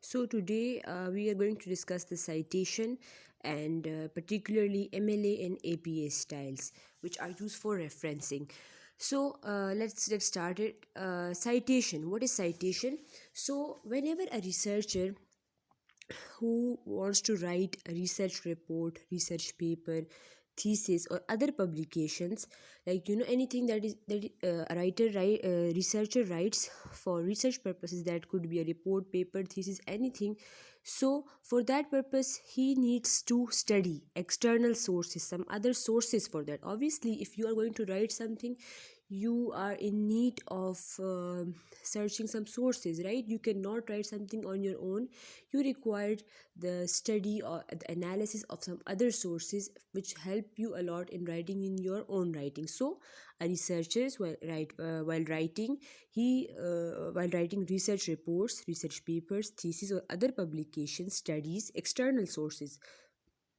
So today we are going to discuss the citation and particularly MLA and APA styles, which are used for referencing. So let's get started. Citation. What is citation? So whenever a researcher who wants to write a research report, research paper, thesis, or other publications, anything a researcher writes for research purposes, that could be a report, paper, thesis, anything. So for that purpose he needs to study external sources, some other sources for that. Obviously, if you are going to write something, you are in need of searching some sources, right? You cannot write something on your own. You require the study or the analysis of some other sources which help you a lot in writing in your own writing. So a researcher while writing he while writing research reports, research papers, thesis, or other publications, studies external sources,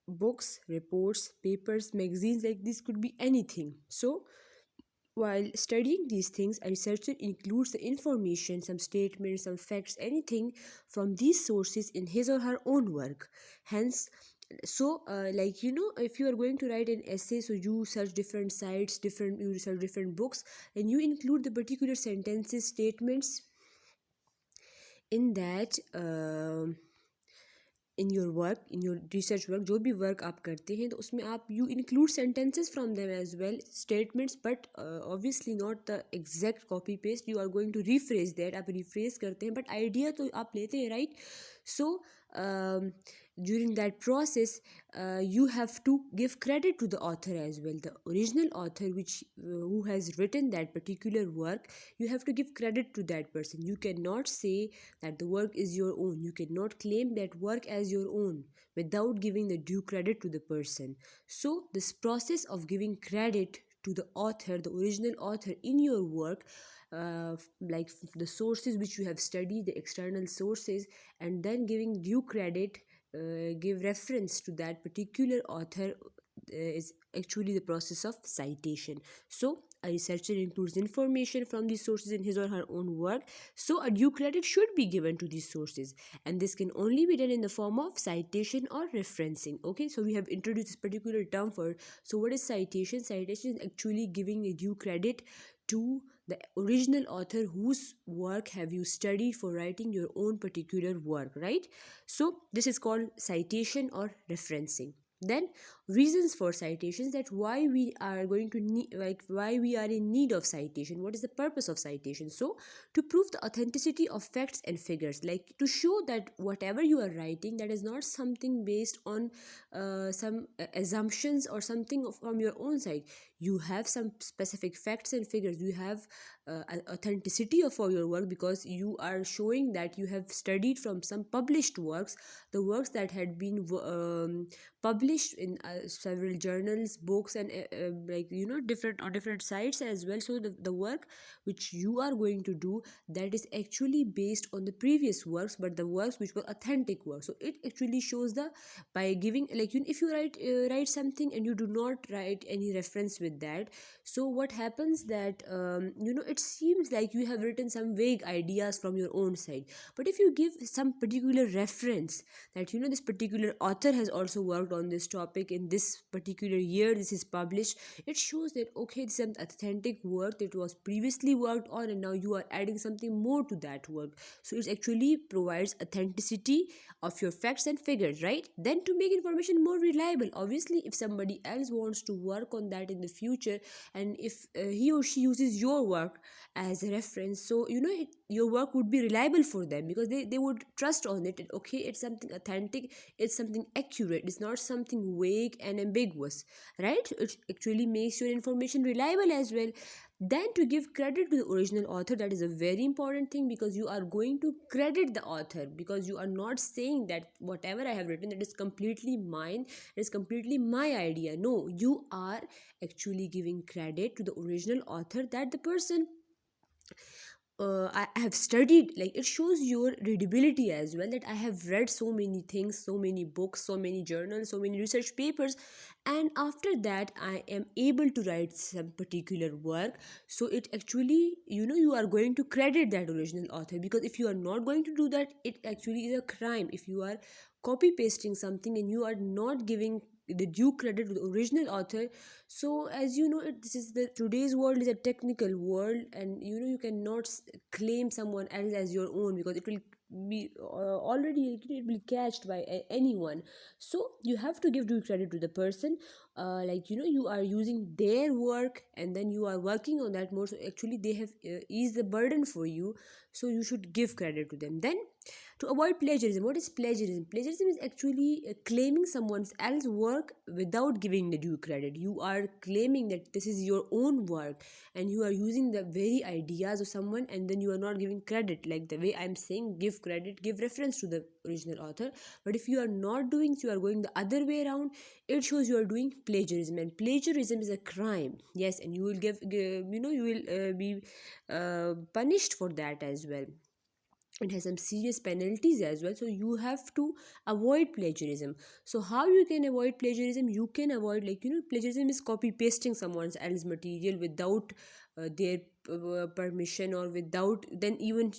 books, reports, papers, magazines, like this could be anything. So while studying these things, a researcher includes the information, some statements, some facts, anything from these sources in his or her own work. Hence, if you are going to write an essay, so you search different sites, you research different books, and you include the particular sentences, statements in that. In your work, in your research work, जो भी work आप करते हैं, तो उसमें आप you include sentences from them as well, statements, but obviously not the exact copy paste. You are going to rephrase that, आप rephrase करते हैं, बट आइडिया तो आप लेते हैं, right? So during that process you have to give credit to the author as well, the original author which who has written that particular work. You have to give credit to that person. You cannot say that the work is your own. You cannot claim that work as your own without giving the due credit to the person. So this process of giving credit to the author, the original author in your work, like the sources which you have studied, the external sources, and then giving due credit, give reference to that particular author, is actually the process of citation. So a researcher includes information from these sources in his or her own work, so a due credit should be given to these sources, and this can only be done in the form of citation or referencing. Okay, so we have introduced this particular term for. So what is citation? Citation is actually giving a due credit to the original author whose work have you studied for writing your own particular work, right? So this is called citation or referencing. Then reasons for citations, that why we are going to need, like why we are in need of citation, what is the purpose of citation? So to prove the authenticity of facts and figures, like to show that whatever you are writing, that is not something based on some assumptions or something from your own side. You have some specific facts and figures. You have authenticity of all your work, because you are showing that you have studied from some published works, the works that had been published in several journals, books, and different on different sites as well. So the work which you are going to do, that is actually based on the previous works, but the works which were authentic works. So it actually shows the, by giving, if you write something and you do not write any reference with that, so what happens that it seems like you have written some vague ideas from your own side. But if you give some particular reference, that this particular author has also worked on this topic in this particular year, this is published, it shows that okay, this is an authentic work that was previously worked on, and now you are adding something more to that work. So it actually provides authenticity of your facts and figures, right? Then to make information more reliable, obviously if somebody else wants to work on that in the future, and if he or she uses your work as a reference, so your work would be reliable for them, because they would trust on it. Okay, it's something authentic, it's something accurate, it's not something vague and ambiguous, right? It actually makes your information reliable as well. Then to give credit to the original author, that is a very important thing, because you are going to credit the author, because you are not saying that whatever I have written, that is completely mine, it is completely my idea. No, you are actually giving credit to the original author, that the person I have studied, like it shows your readability as well, that I have read so many things, so many books, so many journals, so many research papers, and after that I am able to write some particular work. So it actually, you are going to credit that original author, because if you are not going to do that, it actually is a crime. If you are copy pasting something and you are not giving the due credit to the original author, so as you know, this is the today's world is a technical world, and you cannot claim someone else as your own, because it will be already, it will catched by anyone. So you have to give due credit to the person. Like, you are using their work and then you are working on that more, so actually they have eased the burden for you, so you should give credit to them. Then, to avoid plagiarism, what is plagiarism? Plagiarism is actually claiming someone else's work without giving the due credit. You are claiming that this is your own work and you are using the very ideas of someone, and then you are not giving credit. Like the way I'm saying, give credit, give reference to the original author. But if you are not doing so, you are going the other way around, it shows you are doing plagiarism, and plagiarism is a crime. Yes, and you will you will be punished for that as well. It has some serious penalties as well, so you have to avoid plagiarism. So how you can avoid plagiarism? You can avoid, like, plagiarism is copy pasting someone else's material without their permission, or without then even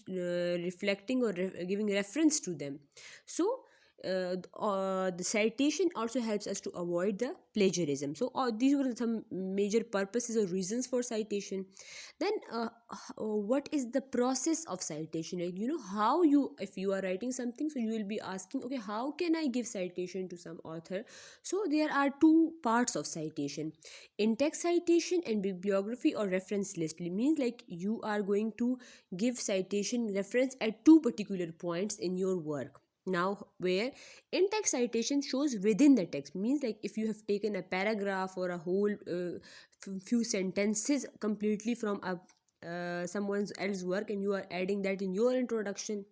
reflecting or giving reference to them. So the citation also helps us to avoid the plagiarism. So these were some major purposes or reasons for citation. Then what is the process of citation? Like, how you, if you are writing something, so you will be asking, okay, how can I give citation to some author? So there are two parts of citation: in-text citation and bibliography or reference list. It means like you are going to give citation reference at two particular points in your work. Now, where in-text citation shows within the text, means like if you have taken a paragraph or a whole few sentences completely from a someone else's work, and you are adding that in your introduction,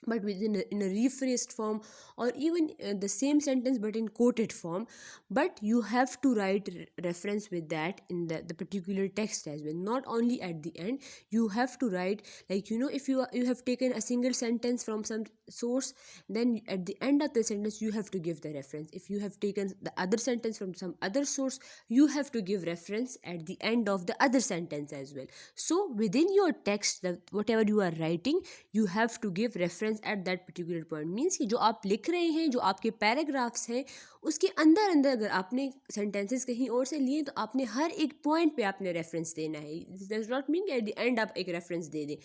but in a rephrased form, or even the same sentence but in quoted form, but you have to write reference with that in the particular text as well, not only at the end. You have to write, like, if you have taken a single sentence from some source, then at the end of the sentence you have to give the reference. If you have taken the other sentence from some other source, you have to give reference at the end of the other sentence as well. So within your text, whatever you are writing, you have to give reference at that particular point. Means कि जो आप लिख रहे हैं, जो आपके paragraphs हैं, उसके अंदर अंदर अगर आपने सेंटेंसेस कहीं और से लिए, तो आपने हर एक पॉइंट पे आपने रेफरेंस देना है. This does not mean at the end आप एक रेफरेंस दे दें.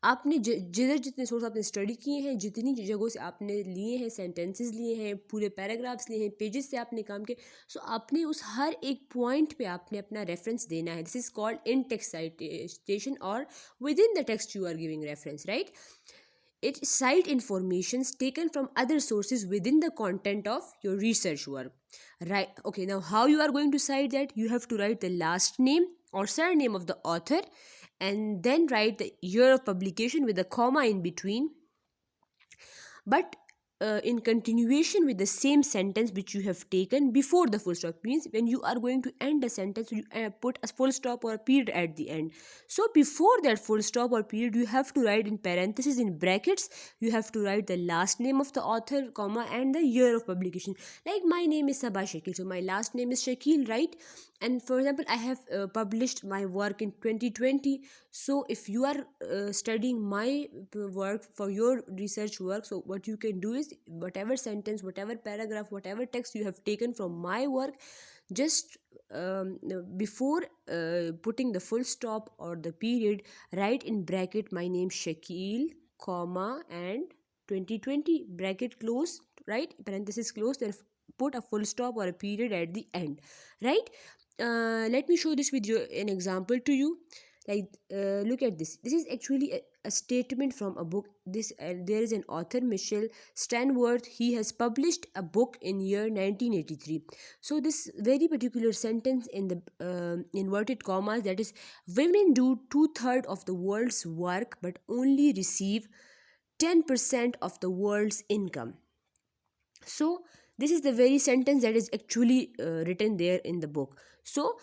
आपने जिधर जितने सोर्स आपने स्टडी किए हैं, जितनी जगहों से आपने लिए हैं, सेंटेंसेस लिए हैं, पूरे पैराग्राफ्स लिए हैं, पेजेस से आपने काम किया, सो आपने उस हर एक पॉइंट पे आपने अपना रेफरेंस देना है. This is called in text citation, और within the text you are giving reference, right? It cite informations taken from other sources within the content of your research work. Right? Okay, now how you are going to cite that? You have to write the last name or surname of the author, and then write the year of publication with a comma in between, but in continuation with the same sentence which you have taken before the full stop. Means when you are going to end a sentence, you put a full stop or a period at the end. So before that full stop or period, you have to write in parentheses, in brackets, you have to write the last name of the author, comma, and the year of publication. Like, my name is Sabah Shakil, so my last name is Shakil, right? And for example, I have published my work in 2020. So if you are studying my work for your research work, so what you can do is, whatever sentence, whatever paragraph, whatever text you have taken from my work, just before putting the full stop or the period, write in bracket my name Shakil, comma, and 2020, bracket close, right? Parenthesis close, then put a full stop or a period at the end, right? Let me show this with you an example to you. Like, look at this. This is actually a statement from a book. This there is an author, Michelle Stanworth. He has published a book in year 1983. So this very particular sentence in the inverted commas, that is, women do 2/3 of the world's work but only receive 10% of the world's income. So this is the very sentence that is actually written there in the book. So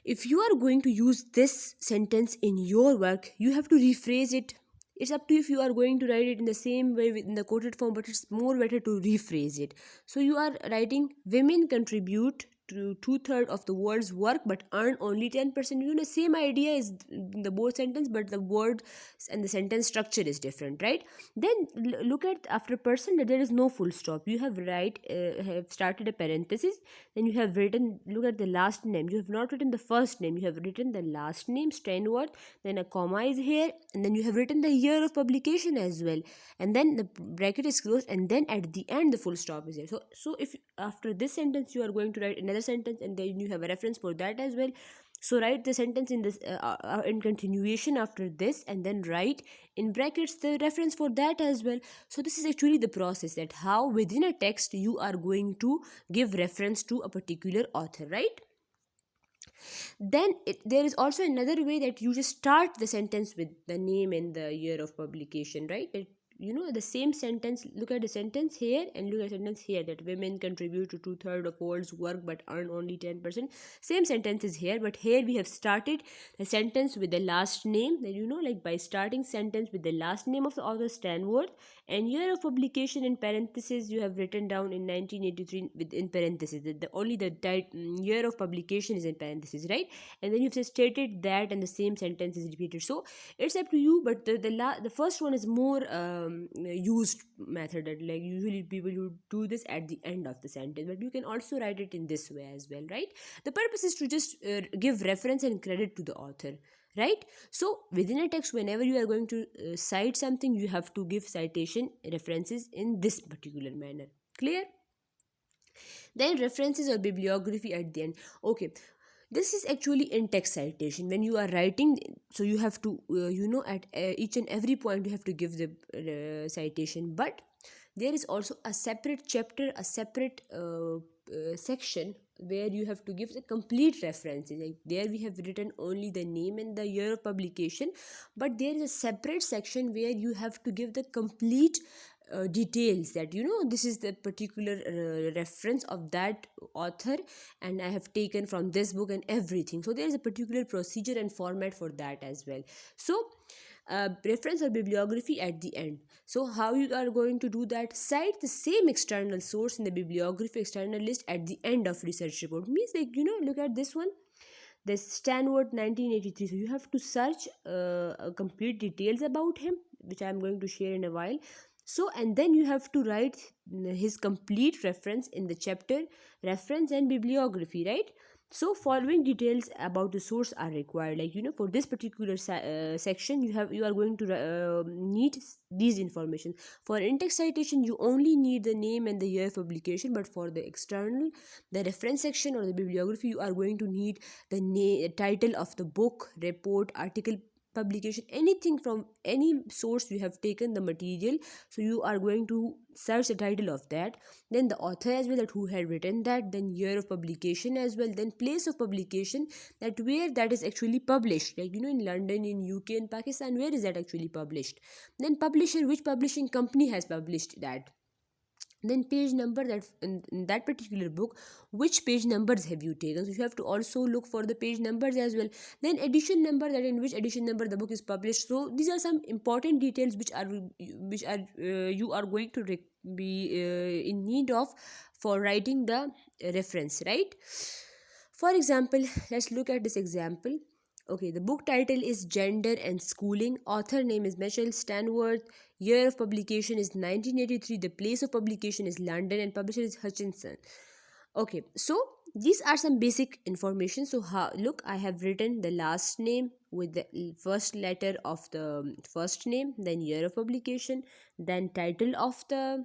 if you are going to use this sentence in your work, you have to rephrase it. It's up to you if you are going to write it in the same way in the quoted form, but it's more better to rephrase it. So you are writing, women contribute to 2/3 of the world's work but earn only 10%. Same idea is in the both sentence, but the word and the sentence structure is different, right? Then look at after person that there is no full stop. You have started a parenthesis, then you have written, look at the last name. You have not written the first name, you have written the last name, Steinworth, then a comma is here, and then you have written the year of publication as well, and then the bracket is closed, and then at the end the full stop is here. So if after this sentence you are going to write another sentence, and then you have a reference for that as well, so write the sentence in this in continuation after this, and then write in brackets the reference for that as well. So this is actually the process, that how within a text you are going to give reference to a particular author, right? Then there is also another way that you just start the sentence with the name and the year of publication, right? The same sentence, look at the sentence here and look at the sentence here, that women contribute to 2/3 of world's work but earn only 10%. Same sentence is here, but here we have started the sentence with the last name. That like by starting sentence with the last name of the author, Stanworth, and year of publication in parentheses, you have written down in 1983 in parentheses. Only the year of publication is in parentheses, right? And then you've just stated that, and the same sentence is repeated. So it's up to you, but the first one is more used method, that like usually people you do this at the end of the sentence, but you can also write it in this way as well, right? The purpose is to just give reference and credit to the author, right? So within a text, whenever you are going to cite something, you have to give citation references in this particular manner. Clear? Then references or bibliography at the end. Okay, this is actually in text citation. When you are writing, so you have to at each and every point you have to give the citation, but there is also a separate chapter, a separate section where you have to give the complete references. Like there we have written only the name and the year of publication, but there is a separate section where you have to give the complete details, that this is the particular reference of that author, and I have taken from this book and everything. So there is a particular procedure and format for that as well. So reference or bibliography at the end. So how you are going to do that? Cite the same external source in the bibliography external list at the end of research report. Means like look at this one, this Stanworth 1983. So you have to search complete details about him, which I am going to share in a while. So and then you have to write his complete reference in the chapter, reference and bibliography, right? So following details about the source are required. Like for this particular section, you are going to need these information. For in-text citation, you only need the name and the year of publication, but for the external, the reference section or the bibliography, you are going to need the title of the book, report, article, publication, anything from any source you have taken the material. So you are going to search the title of that, then the author as well, that who had written that, then year of publication as well, then place of publication, that where that is actually published, like in London, in UK, in Pakistan, where is that actually published, then publisher, which publishing company has published that, then page number, that in that particular book, which page numbers have you taken. So you have to also look for the page numbers as well, then edition number, that in which edition number the book is published. So these are some important details which are you are going to be in need of for writing the reference, right? For example, let's look at this example. Okay, the book title is Gender and Schooling. Author name is Michelle Stanworth. Year of publication is 1983. The place of publication is London, and publisher is Hutchinson. Okay, so these are some basic information. So look, I have written the last name with the first letter of the first name, then year of publication, then title of the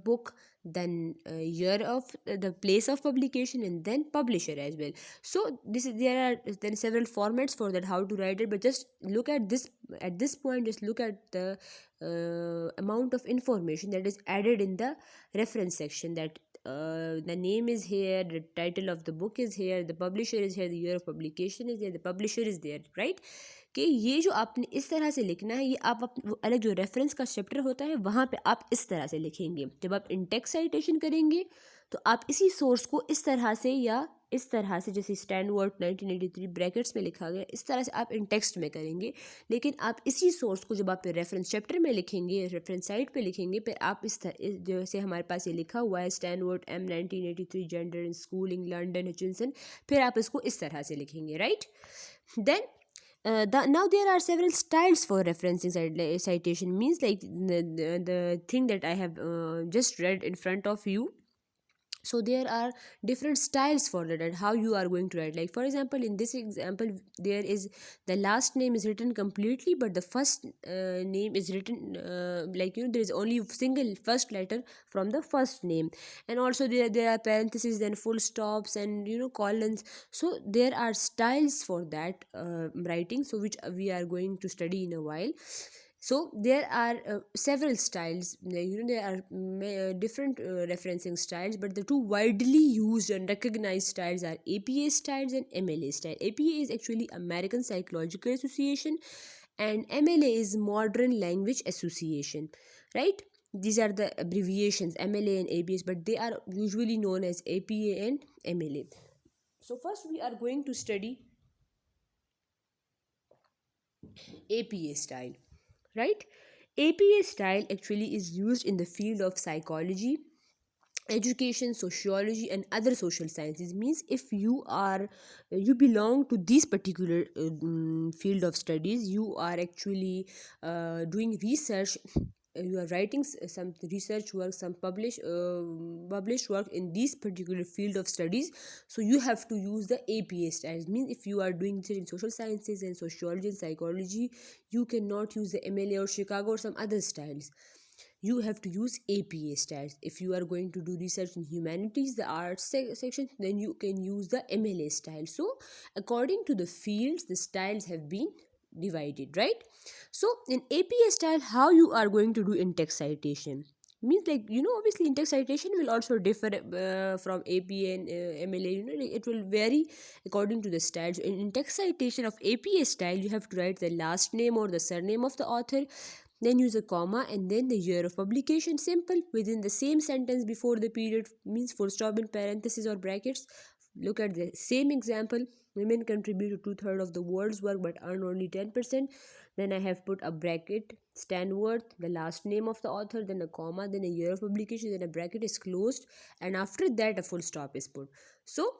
book, then year of the place of publication, and then publisher as well. So there are then several formats for that, how to write it, but just look at this point, just look at the amount of information that is added in the reference section, that the name is here, the title of the book is here, the publisher is here, the year of publication is there, the publisher is there, right? कि ये जो आपने इस तरह से लिखना है, ये आप अलग जो रेफरेंस का चैप्टर होता है वहाँ पे आप इस तरह से लिखेंगे. जब आप इन टेक्स्ट साइटेशन करेंगे तो आप इसी सोर्स को इस तरह से या इस तरह से, जैसे स्टैंड वर्ड 1983 ब्रैकेट्स में लिखा गया, इस तरह से आप इन टेक्स्ट में करेंगे। लेकिन आप इसी सोर्स को जब आप रेफरेंस चैप्टर में लिखेंगे, रेफरेंस साइट पे लिखेंगे, फिर आप इस तरह, जैसे हमारे पास ये लिखा हुआ है Stanworth M 1983 gender in schooling London Hutchinson, फिर आप इसको इस तरह से लिखेंगे, right. Then now there are several styles for referencing citation, means like the thing that I have just read in front of you. So there are different styles for that, and how you are going to write. Like for example, in this example, there is the last name is written completely, but the first name is written like, there is only single first letter from the first name. And also there are parentheses, then full stops, and colons. So there are styles for that writing, so which we are going to study in a while. So there are several styles. There are different referencing styles, but the two widely used and recognized styles are APA styles and MLA style. APA is actually American Psychological Association, and MLA is Modern Language Association, right? These are the abbreviations, MLA and APA, but they are usually known as APA and MLA. So first we are going to study APA style, right? APA style actually is used in the field of psychology, education, sociology, and other social sciences. Means if you belong to this particular field of studies, you are actually doing research, you are writing some research work, some published work in this particular field of studies, so you have to use the APA styles. Means if you are doing research in social sciences and sociology and psychology, you cannot use the MLA or Chicago or some other styles. You have to use APA styles. If you are going to do research in humanities, the arts section, then you can use the MLA style. So according to the fields, the styles have been divided, right? So in APA style, how you are going to do in-text citation? Means like, obviously in-text citation will also differ from APA and MLA. Like it will vary according to the styles. In text citation of APA style, you have to write the last name or the surname of the author, then use a comma, and then the year of publication. Simple. Within the same sentence before the period, means full stop in parentheses or brackets. Look at the same example. Women contribute to two-thirds of the world's work but earn only 10%. Then I have put a bracket, stand word, the last name of the author, then a comma, then a year of publication, then a bracket is closed, and after that a full stop is put. So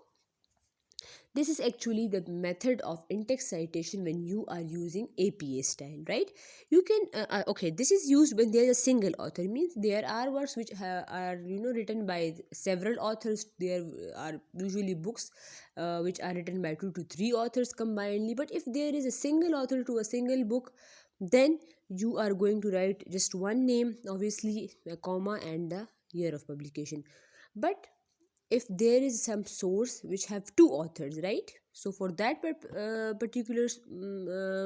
this is actually the method of in-text citation when you are using APA style, right? You can okay, this is used when there is a single author. Means there are works which are written by several authors. There are usually books which are written by 2 to 3 authors combinedly. But if there is a single author to a single book, then you are going to write just one name, obviously a comma, and the year of publication. But if there is some source which have two authors, right? So for that particular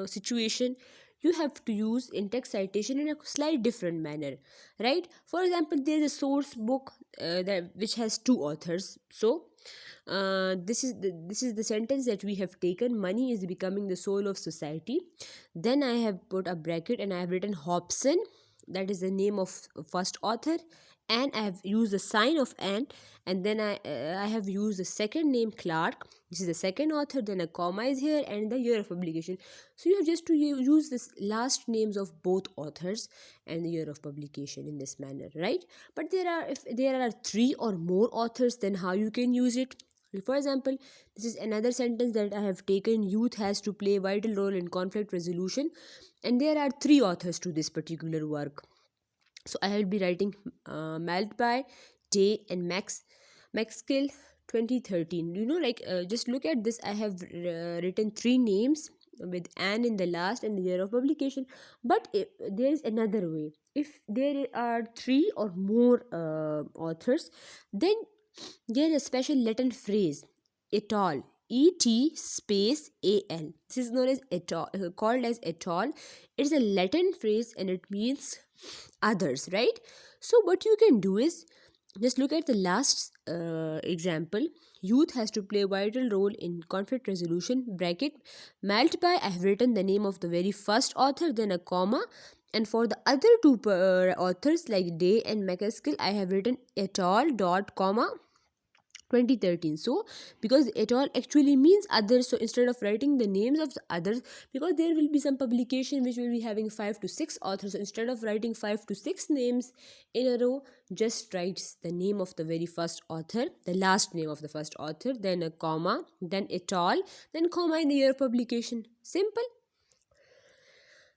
situation, you have to use in-text citation in a slight different manner, right? For example, there is a source book that which has two authors. So this is the sentence that we have taken: money is becoming the soul of society. Then I have put a bracket and I have written Hobson, that is the name of first author, and I have used the sign of and then I have used the second name Clark. This is the second author. Then a comma is here and the year of publication. So you have just to use this last names of both authors and the year of publication in this manner, right? But if there are 3 or more authors, then how you can use it? For example, this is another sentence that I have taken: youth has to play a vital role in conflict resolution, and there are 3 authors to this particular work. So I will be writing Maltby, Day, and Maxkill 2013. Like just look at this. I have written 3 names with an in the last and the year of publication. But there is another way. If there are 3 or more authors, then there is a special Latin phrase, et al. Et space al. This is known as et al, called as et al. It's a Latin phrase and it means others, right? So what you can do is just look at the last example: youth has to play a vital role in conflict resolution, bracket, Maltby. I have written the name of the very first author, then a comma, and for the other 2 authors like Day and McCaskill, I have written et al. Dot comma 2013. So because it all actually means others, so instead of writing the names of the others, because there will be some publication which will be having 5 to 6 authors, so instead of writing 5 to 6 names in a row, just writes the name of the very first author, the last name of the first author, then a comma, then et al, then comma in the year of publication. Simple,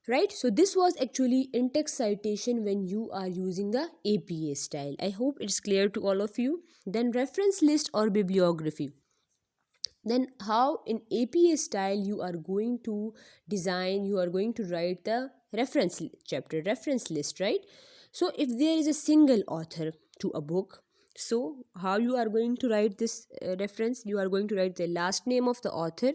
right? So this was actually in-text citation when you are using the APA style. I hope it's clear to all of you. Then reference list or bibliography. Then how in APA style you are going to design, you are going to write the chapter, reference list, right? So if there is a single author to a book, so how you are going to write this reference? You are going to write the last name of the author,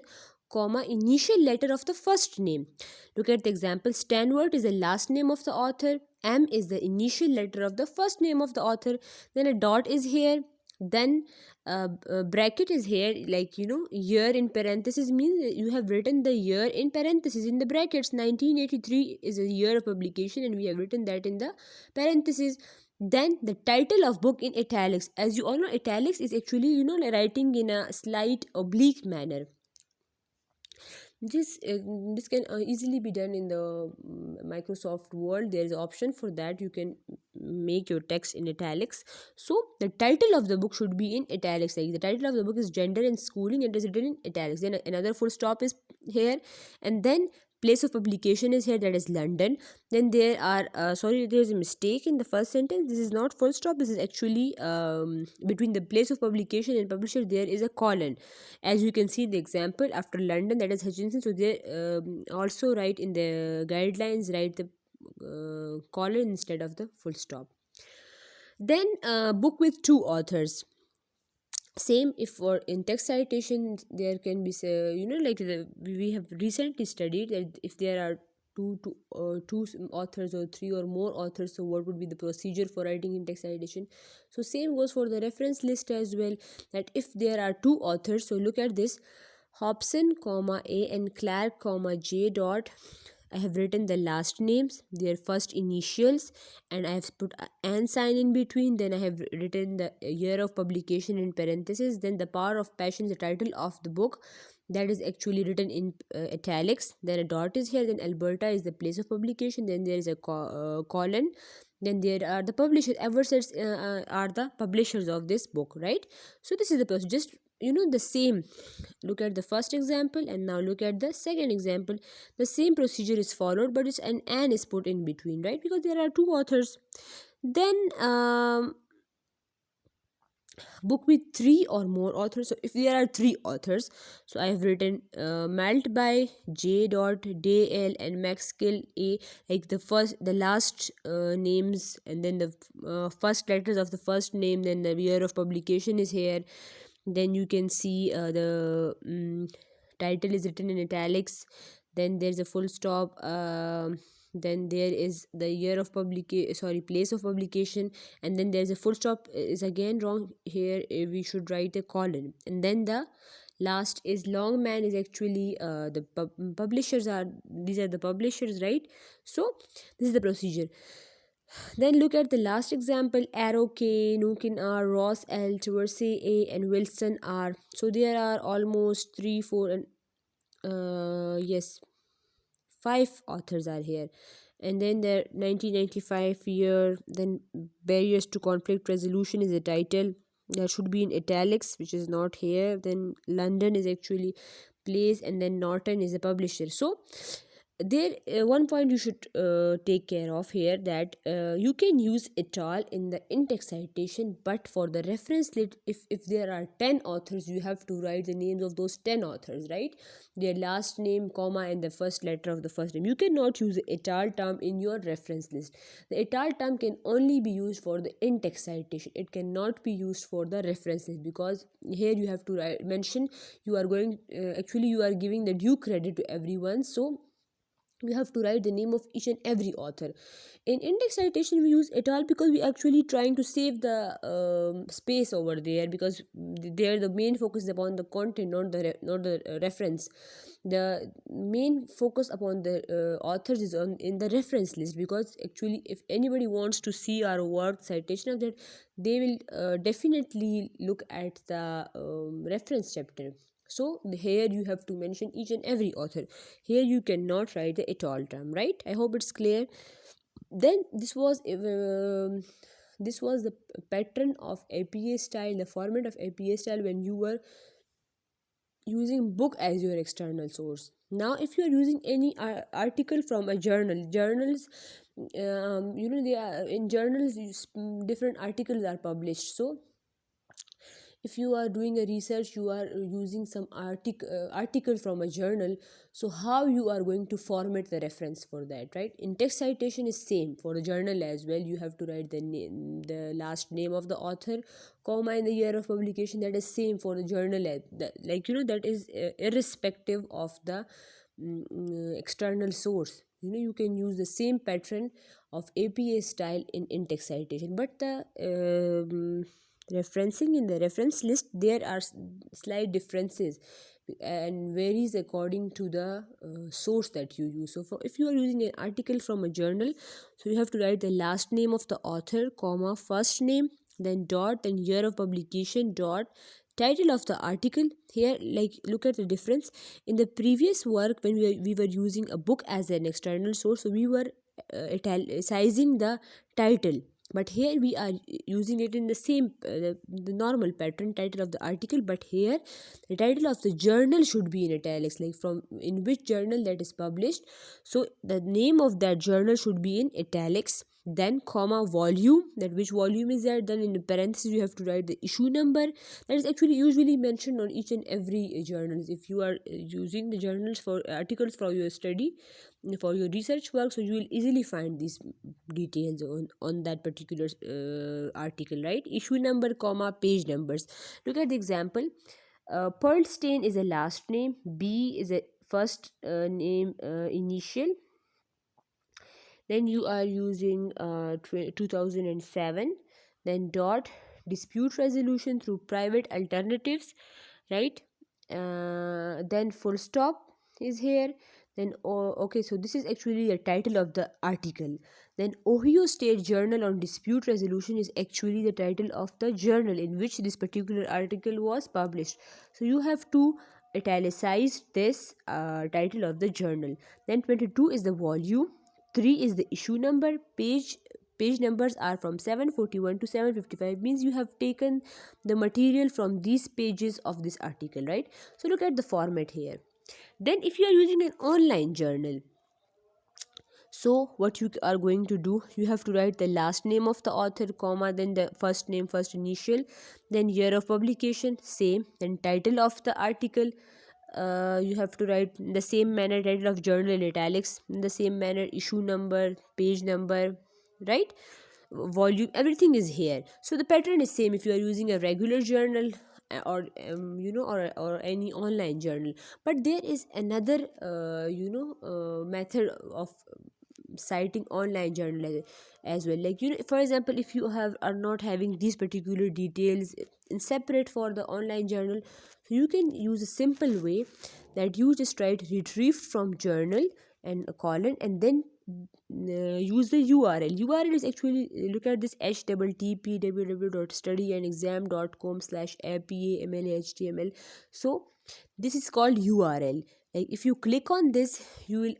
comma, initial letter of the first name. Look at the example. Stanwart is the last name of the author, M is the initial letter of the first name of the author, then a dot is here, then bracket is here, like year in parenthesis means you have written the year in parenthesis in the brackets. 1983 is a year of publication and we have written that in the parenthesis. Then the title of book in italics. As you all know, italics is actually writing in a slight oblique manner. This can easily be done in the Microsoft Word. There is an option for that. You can make your text in italics. So the title of the book should be in italics. Like the title of the book is Gender and Schooling and it is written in italics. Then another full stop is here, and then place of publication is here, that is London. Then there are there is a mistake in the first sentence. This is not full stop, this is actually between the place of publication and publisher there is a colon, as you can see in the example. After London, that is Hutchinson, so they also write in the guidelines, write the colon instead of the full stop. Then book with two authors. Same, if for in text citation there can be we have recently studied that if there are two authors or three or more authors, so what would be the procedure for writing in text citation? So same goes for the reference list as well, that if there are two authors, so look at this, Hobson comma A and Clark comma J dot, I have written the last names, their first initials, and I have put an sign in between. Then I have written the year of publication in parentheses. Then the Power of Passion is the title of the book, that is actually written in italics. Then a dot is here. Then Alberta is the place of publication. Then there is a colon. Then there are the publishers. Eversets are the publishers of this book, right? So this is the process. Just the same. Look at the first example and now look at the second example. The same procedure is followed, but it's an is put in between, right? Because there are two authors. Then book with three or more authors. So if there are three authors, so I have written Malt by J dot Dale and Maxkill A, like the last names, and then the first letters of the first name, then the year of publication is here. Then you can see the title is written in italics. Then there's a full stop. Then there is the year of place of publication, and then there's a full stop is again wrong here. We should write a colon, and then the last is Longman is actually the publishers are, these are the publishers, right? So this is the procedure. Then look at the last example, Arrow K, Nukin R, Ross L, Tversey A, and Wilson R. So there are almost 3, 4, and yes, 5 authors are here. And then the 1995 year, then Barriers to Conflict Resolution is the title. That should be in italics, which is not here. Then London is actually place, and then Norton is the publisher. So there one point you should take care of here, that you can use it all in the in-text citation, but for the reference list, if there are 10 authors, you have to write the names of those 10 authors, right? Their last name, comma, and the first letter of the first name. You cannot use the et al term in your reference list. The et al term can only be used for the in-text citation. It cannot be used for the reference list, because here you have to mention, you are going actually you are giving the due credit to everyone, so we have to write the name of each and every author. In index citation we use et al because we actually trying to save the space over there, because there the main focus is upon the content, not the reference. the main focus upon the authors is on in the reference list, because actually if anybody wants to see our work citation of that, they will definitely look at the reference chapter. So here you have to mention each and every author. Here you cannot write the et al term, right? I hope it's clear. Then this was the pattern of APA style, the format of APA style when you were using book as your external source. Now if you are using any article from a journals, they are in journals, different articles are published. So if you are doing a research, you are using some article from a journal, so how you are going to format the reference for that, right? In text citation is same for the journal as well. You have to write the name, the last name of the author, comma, and the year of publication. That is same for the journal, that is irrespective of the external source. You can use the same pattern of APA style in text citation, but the referencing in the reference list, there are slight differences and varies according to the source that you use. So if you are using an article from a journal, so you have to write the last name of the author, comma, first name, then dot, then year of publication, dot, title of the article. Here, like, look at the difference. In the previous work, when we were using a book as an external source, so we were italicizing the title, but here we are using it in the same the normal pattern, title of the article, but here the title of the journal should be in italics, like from in which journal that is published. So the name of that journal should be in italics, then comma, volume, that which volume is that, then in parentheses you have to write the issue number. That is actually usually mentioned on each and every journals. If you are using the journals for articles for your study, for your research work, so you will easily find these details on that particular article, right? Issue number, comma, page numbers. Look at the example. Pearlstein is a last name, B is a first name, initial, then you are using 2007, then dot, dispute resolution through private alternatives, right? Then full stop is here. Then okay, so this is actually the title of the article. Then Ohio State Journal on Dispute Resolution is actually the title of the journal in which this particular article was published. So you have to italicize this title of the journal. Then 22 is the volume, 3 is the issue number, page numbers are from 741 to 755, means you have taken the material from these pages of this article, right? So look at the format here. Then if you are using an online journal, so what you are going to do, you have to write the last name of the author, comma, then the first name, first initial, then year of publication, same, then title of the article, you have to write in the same manner, title of journal in italics, in the same manner, issue number, page number, right? Volume, everything is here. So the pattern is same if you are using a regular journal or or any online journal. But there is another method of citing online journal as well. Like, for example, if you are not having these particular details in separate for the online journal, so you can use a simple way that you just write retrieved from journal and a colon, and then use the URL is actually, look at this, http www.studyandexam.com/apa/mla/html. So this is called URL. Like, if you click on this, you will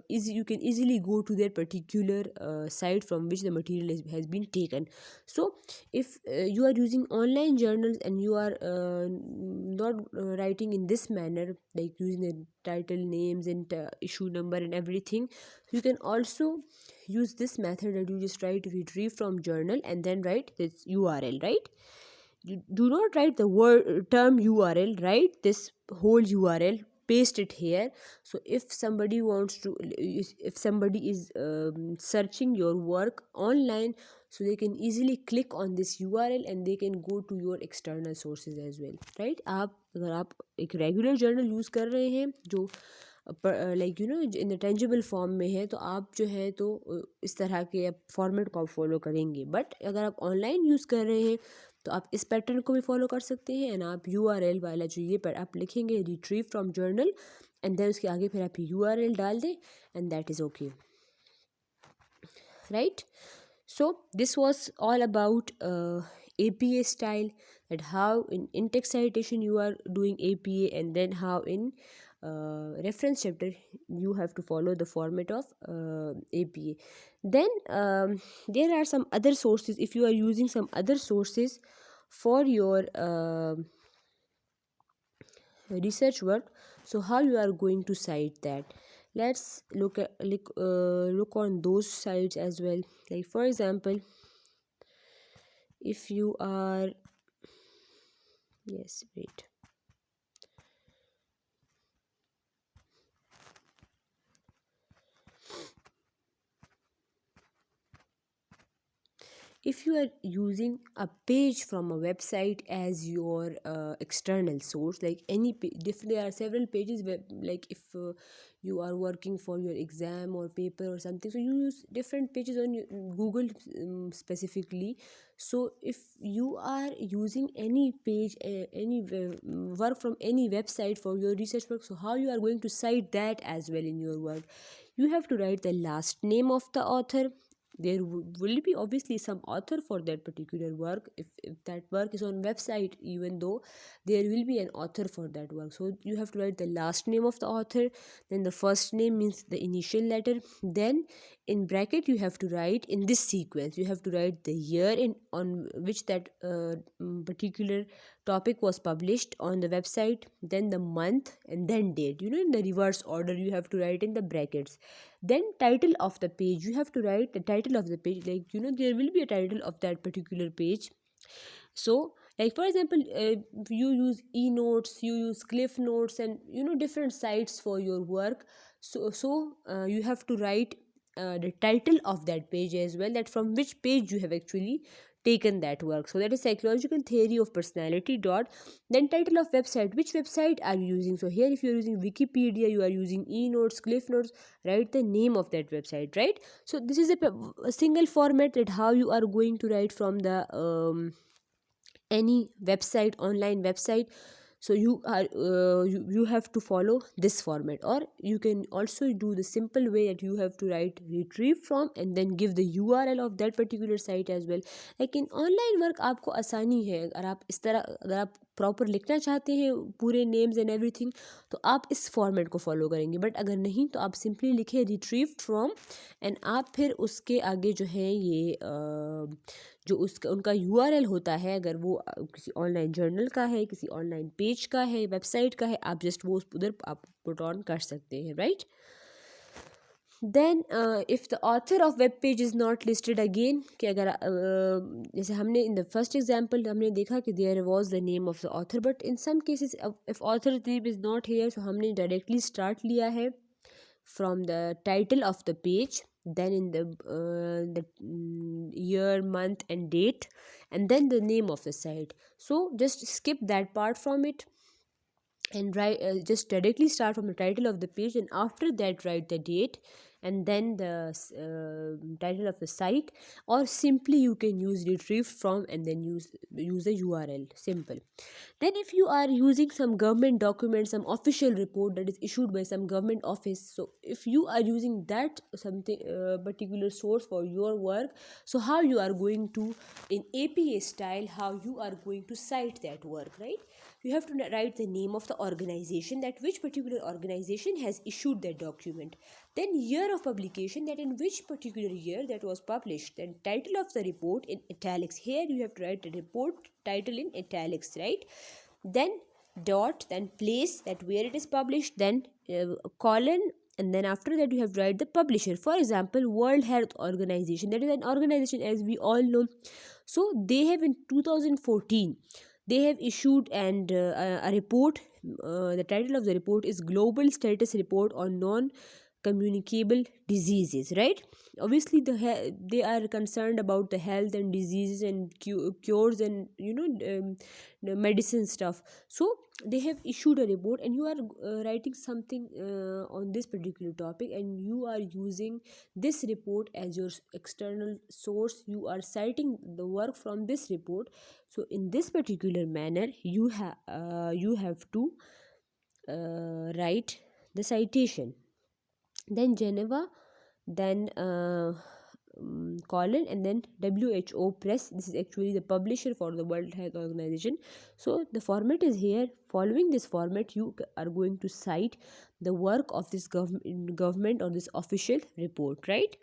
you can easily go to their particular site from which the material has been taken. So if you are using online journals and you are not writing in this manner, like using the title, names, and issue number and everything, you can also use this method that you just write retrieve from journal and then write this URL, right? You do not write the word term URL, write this whole URL, paste it here. So if somebody wants to, if somebody is searching your work online, so they can easily click on this URL and they can go to your external sources as well, right? आप अगर आप एक regular journal use कर रहे हैं जो like in the tangible form में है, तो आप जो है तो इस तरह के फॉर्मेट को आप फॉलो करेंगे। बट अगर आप ऑनलाइन यूज़ कर रहे हैं तो आप इस पैटर्न को भी फॉलो कर सकते हैं, एंड आप URL वाला जो ये आप लिखेंगे retrieve from journal, and then उसके आगे फिर आप URL डाल दें and that is okay, right. So this was all about APA style, that how in text citation you are doing APA, and then how in reference chapter you have to follow the format of APA. Then there are some other sources. If you are using some other sources for your research work, so how you are going to cite that? Let's look on those sites as well. Like for example, if you are, yes, wait, if you are using a page from a website as your external source, like any different, there are several pages where, like if you are working for your exam or paper or something, so you use different pages on your Google specifically. So if you are using any page, any work from any website for your research work, so how you are going to cite that as well in your work? You have to write the last name of the author. There will be obviously some author for that particular work. If that work is on website, even though there will be an author for that work, so you have to write the last name of the author, then the first name means the initial letter, then in bracket you have to write in this sequence, you have to write the year in on which that particular topic was published on the website, then the month, and then date, in the reverse order you have to write in the brackets. Then title of the page, you have to write the title of the page, like there will be a title of that particular page. So like for example, you use eNotes, you use Cliff Notes, and different sites for your work. So you have to write the title of that page as well, that from which page you have actually taken that work. So that is psychological theory of personality dot, then title of website, which website are you using. So here if you are using Wikipedia, you are using eNotes, Cliff Notes, write the name of that website, right? So this is a single format, that how you are going to write from the any website, online website. So you have to follow this format, or you can also do the simple way, that you have to write retrieve from and then give the URL of that particular site as well. लेकिन online work आपको आसानी है, अगर आप इस तरह, अगर आप प्रॉपर लिखना चाहते हैं पूरे नेम्स एंड एवरीथिंग, तो आप इस फॉर्मेट को फॉलो करेंगे. बट अगर नहीं, तो आप सिंपली लिखें रिट्रीव फ्रॉम, एंड आप फिर उसके आगे जो है ये जो उसका उनका URL होता है, अगर वो किसी ऑनलाइन जर्नल का है, किसी ऑनलाइन पेज का है, वेबसाइट का है, आप जस्ट वो उधर आप पुट ऑन कर सकते हैं, right. Then if the author of web page is not listed again, कि अगर जैसे हमने इन द फर्स्ट एग्जांपल हमने देखा कि there was the name of the author, but in some cases if author name is not here, so हमने directly start लिया है from the title of the page, then in the year, month and date, and then the name of the site. So just skip that part from it, and write, just directly start from the title of the page, and after that write the date and then the title of the site, or simply you can use retrieve from and then use the URL, simple. Then if you are using some government document, some official report that is issued by some government office, so if you are using that something particular source for your work, so how you are going to, in APA style, how you are going to cite that work, right? You have to write the name of the organization, that which particular organization has issued that document, then year of publication, that in which particular year that was published, then title of the report in italics, here you have to write the report title in italics, right? Then dot, then place, that where it is published, then colon, and then after that you have to write the publisher. For example, World Health Organization, that is an organization as we all know. So they have in 2014 they have issued and a report. The title of the report is Global Status Report on Non Communicable Diseases, right? Obviously they are concerned about the health and diseases and cures and the medicine stuff. So they have issued a report, and you are writing something on this particular topic, and you are using this report as your external source, you are citing the work from this report. So in this particular manner you have to write the citation, then Geneva, then colon, and then WHO Press. This is actually the publisher for the World Health Organization. So the format is here. Following this format, you are going to cite the work of this government or this official report, right?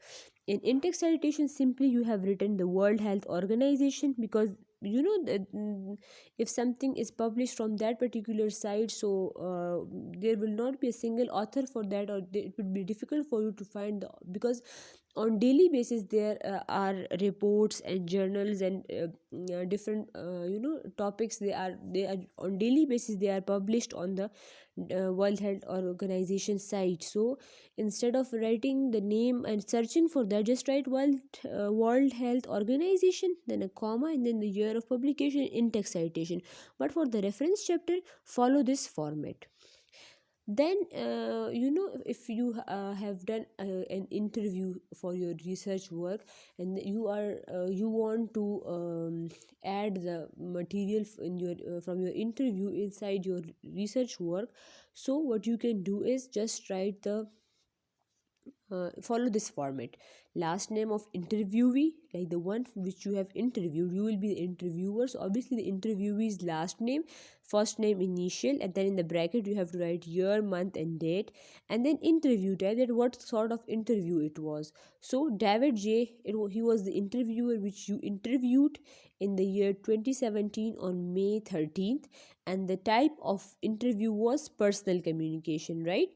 In in-text citation, simply you have written the World Health Organization, because you know that if something is published from that particular site, so there will not be a single author for that, or it would be difficult for you to find because on daily basis there are reports and journals and different topics. They are on daily basis, they are published on the World Health Organization site. So instead of writing the name and searching for that, just write World Health Organization, then a comma, and then the year of publication in text citation. But for the reference chapter, follow this format. Then if you have done an interview for your research work, and you want to add the material in your from your interview inside your research work, so what you can do is just write the follow this format: last name of interviewee, like the one which you have interviewed, you will be the interviewer, so obviously the interviewee's last name, first name initial, and then in the bracket you have to write year, month and date, and then interview type, that what sort of interview it was. So David J, he was the interviewer which you interviewed in the year 2017 on May 13th, and the type of interview was personal communication, right?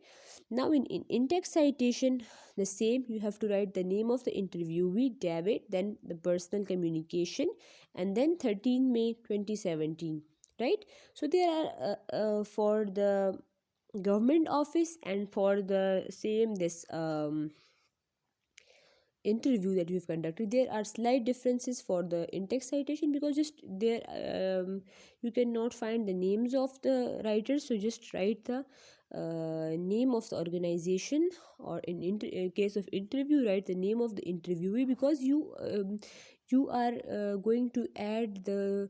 Now in text citation, the same, you have to write the name of the interviewee, David, then the personal communication, and then 13 May 2017, right? So there are for the government office and for the same this interview that we've conducted, there are slight differences for the in-text citation, because just there you cannot find the names of the writers, so just write the name of the organization, or in case of interview, write the name of the interviewee, because you are going to add the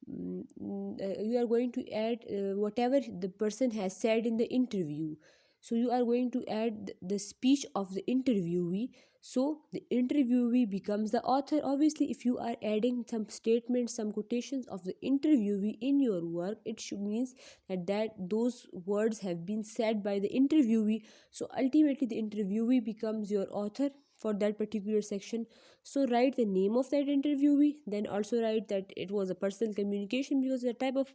you are going to add whatever the person has said in the interview. So you are going to add the speech of the interviewee, so the interviewee becomes the author. Obviously, if you are adding some statements, some quotations of the interviewee in your work, it should means that those words have been said by the interviewee. So ultimately the interviewee becomes your author for that particular section. So write the name of that interviewee, then also write that it was a personal communication because the type of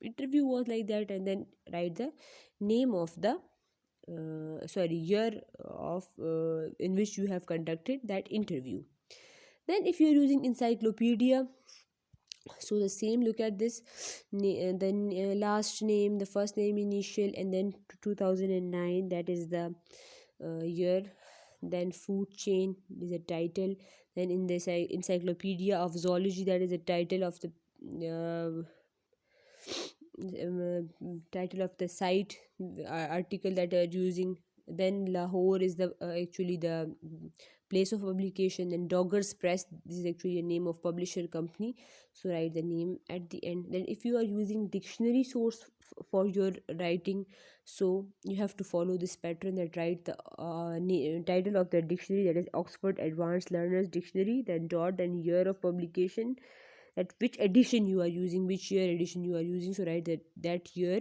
interview was like that, and then write the name of the year of in which you have conducted that interview. Then if you are using encyclopedia, so the same, look at this, then last name, the first name initial, and then 2009, that is the year. Then food chain is a title. Then in this encyclopedia of zoology, that is the title of the title of the site article that are using. Then Lahore is the actually the place of publication. Then Doggers Press, this is actually a name of publisher company, so write the name at the end. Then if you are using dictionary source for your writing, so you have to follow this pattern, that write the title of the dictionary, that is Oxford Advanced Learners Dictionary, then dot, then year of publication, that which edition you are using, which year edition you are using, so write that year.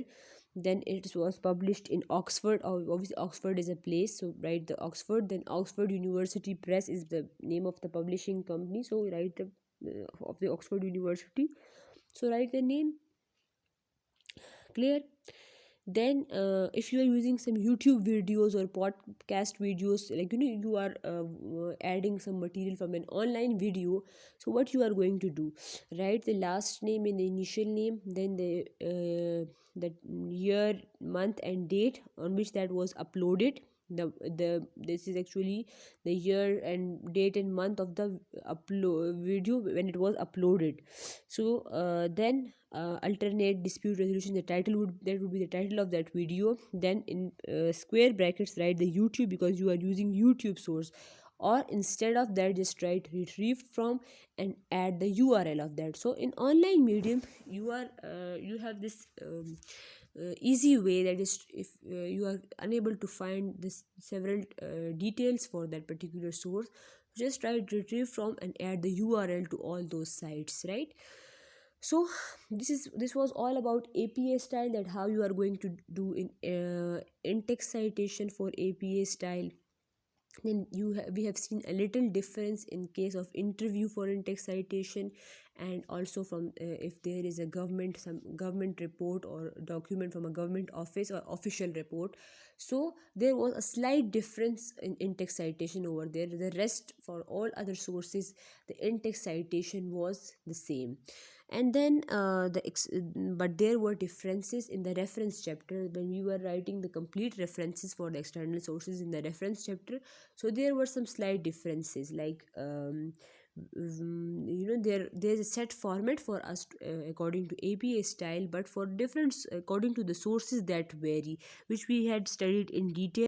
Then it was published in Oxford. Obviously Oxford is a place, so write the Oxford. Then Oxford University Press is the name of the publishing company, so write the of the Oxford University, so write the name. Clear? Then if you are using some YouTube videos or podcast videos, like you are adding some material from an online video, so what you are going to do, write the last name in the initial name, then the year, month and date on which that was uploaded. The this is actually the year and date and month of the upload video when it was uploaded. So then alternate dispute resolution, the title would be the title of that video. Then in square brackets write the YouTube, because you are using YouTube source. or instead of that just write retrieved from and add the URL of that. So in online medium you have this easy way, that is if you are unable to find this several details for that particular source, just write retrieve from and add the URL to all those sites, right? So this was all about APA style, that how you are going to do in text citation for APA style. Then we have seen a little difference in case of interview for in-text citation, and also from if there is a some government report or document from a government office or official report. So there was a slight difference in in-text citation over there. The rest, for all other sources, the in-text citation was the same. And then but there were differences in the reference chapter when we were writing the complete references for the external sources in the reference chapter. So there were some slight differences, like there's a set format for us according to APA style, but for different according to the sources that vary, which we had studied in detail